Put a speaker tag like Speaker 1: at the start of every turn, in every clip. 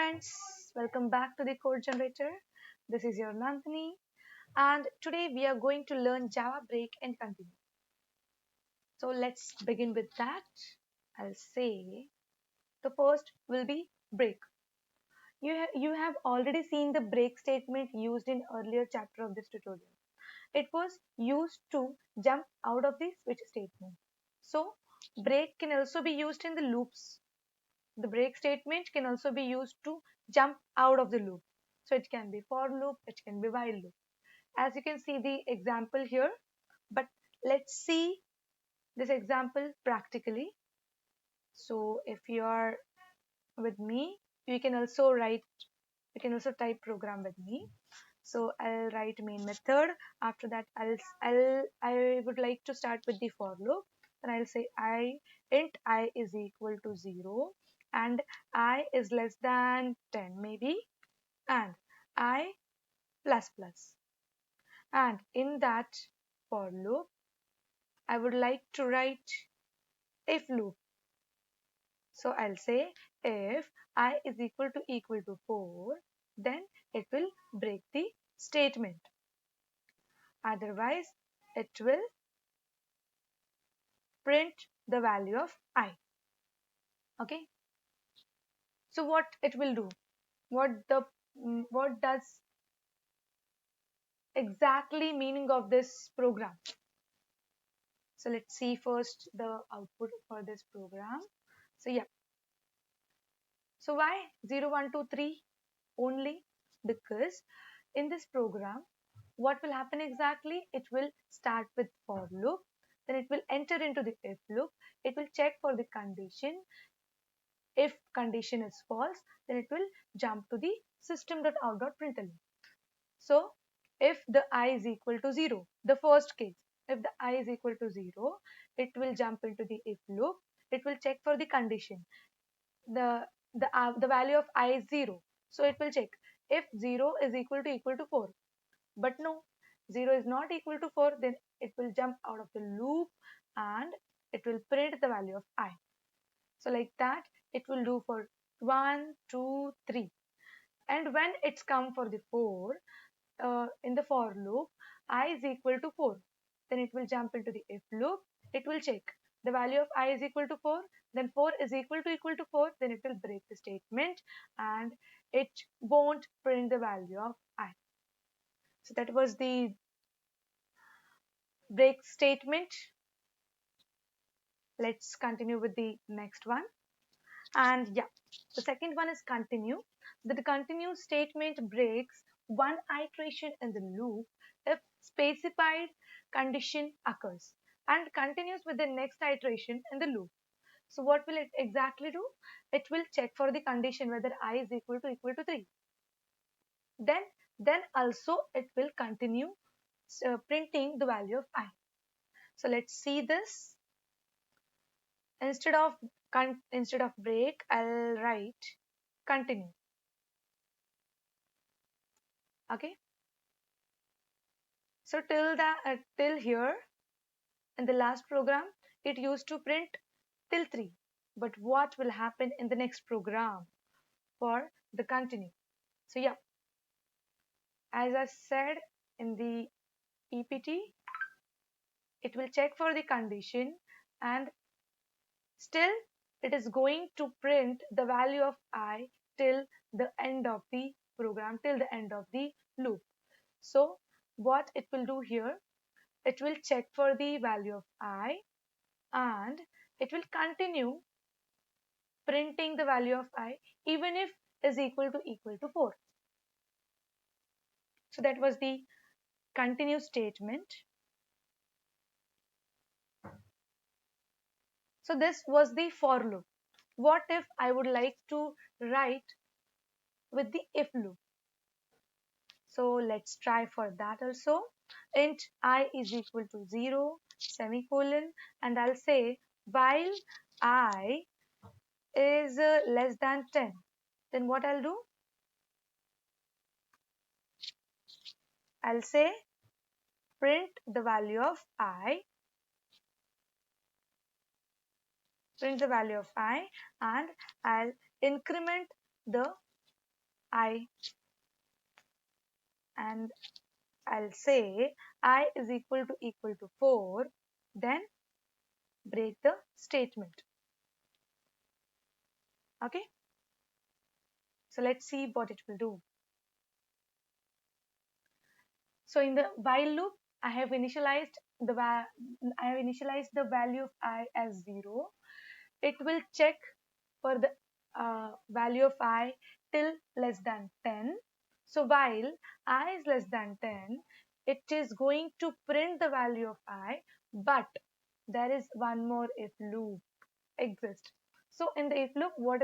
Speaker 1: friends, welcome back to the code generator. This is your Nandini, and today we are going to learn Java break and continue. So let's begin with that. I'll say the first will be break. You have already seen the break statement used in earlier chapter of this tutorial. It was used to jump out of the switch statement. So break can also be used in the loops. The break statement can also be used to jump out of the loop. So it can be for loop, it can be while loop. As you can see the example here, but let's see this example practically. So if you are with me, you can also type program with me. So I'll write main method. After that, I would like to start with the for loop. And I'll say int I is equal to 0 and I is less than 10 maybe, and I plus plus. And in that for loop, I would like to write if loop. So I'll say if I is equal to 4, then it will break the statement. Otherwise, it will print the value of I. Okay. So what it will do? What does exactly meaning of this program? So let's see first the output for this program. So yeah. So why 0, 1, 2, 3 only? Because in this program, what will happen exactly? It will start with for loop, then it will enter into the if loop, it will check for the condition. If condition is false, then it will jump to the system.out.println. So if the I is equal to 0, the first case, if the I is equal to 0, it will jump into the if loop, it will check for the condition. The value of I is 0, so it will check if 0 is equal to 4. But no, 0 is not equal to 4, then it will jump out of the loop and it will print the value of I. So like that, it will do for 1, 2, 3. And when it's come for the 4, in the for loop, I is equal to 4. Then it will jump into the if loop. It will check the value of I is equal to 4. Then 4 is equal to 4. Then it will break the statement and it won't print the value of I. So that was the break statement. Let's continue with the next one. And yeah, the second one is continue. The continue statement breaks one iteration in the loop if specified condition occurs and continues with the next iteration in the loop. So what will it exactly do? It will check for the condition whether I is equal to 3. Then also it will continue printing the value of I. So let's see this. Instead of break, I'll write continue. Okay. So till here in the last program, it used to print till 3. But what will happen in the next program for the continue? So yeah, as I said in the EPT, it will check for the condition and still it is going to print the value of I till the end of the program, till the end of the loop. So what it will do here, it will check for the value of I and it will continue printing the value of I even if is equal to 4. So that was the continue statement. So this was the for loop. What if I would like to write with the if loop? So let's try for that also. Int I is equal to 0 semicolon and I'll say while I is less than 10, then what I'll do? I'll say print the value of I, and I'll increment the I, and I'll say I is equal to 4, then break the statement. Okay, so let's see what it will do. So in the while loop, I have initialized the value of I as 0. It will check for the value of I till less than 10. So while I is less than 10, it is going to print the value of I, but there is one more if loop exists. So in the if loop, what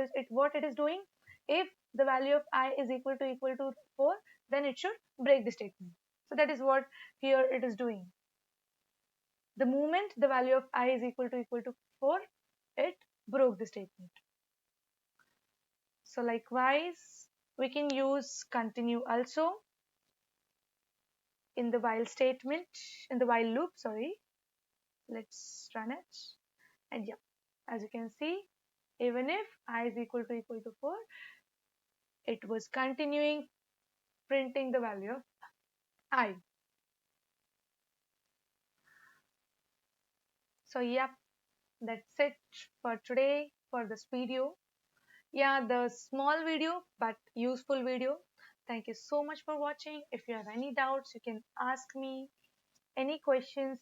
Speaker 1: it is doing? If the value of I is equal to 4, then it should break the statement. So that is what here it is doing. The moment the value of I is equal to 4, it broke the statement. So likewise, we can use continue also in the while statement, in the while loop, sorry. Let's run it. And yeah, as you can see, even if I is equal to 4, it was continuing printing the value of I. So yeah, that's it for today for this video. Yeah, the small video but useful video. Thank you so much for watching. If you have any doubts, you can ask me any questions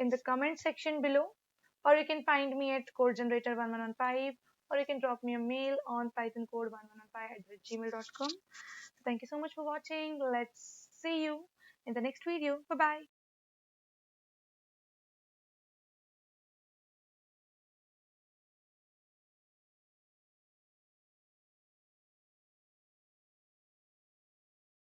Speaker 1: in the comment section below, or you can find me at codegenerator1115, or you can drop me a mail on pythoncode1115@gmail.com. Thank you so much for watching. Let's see you in the next video. Bye bye.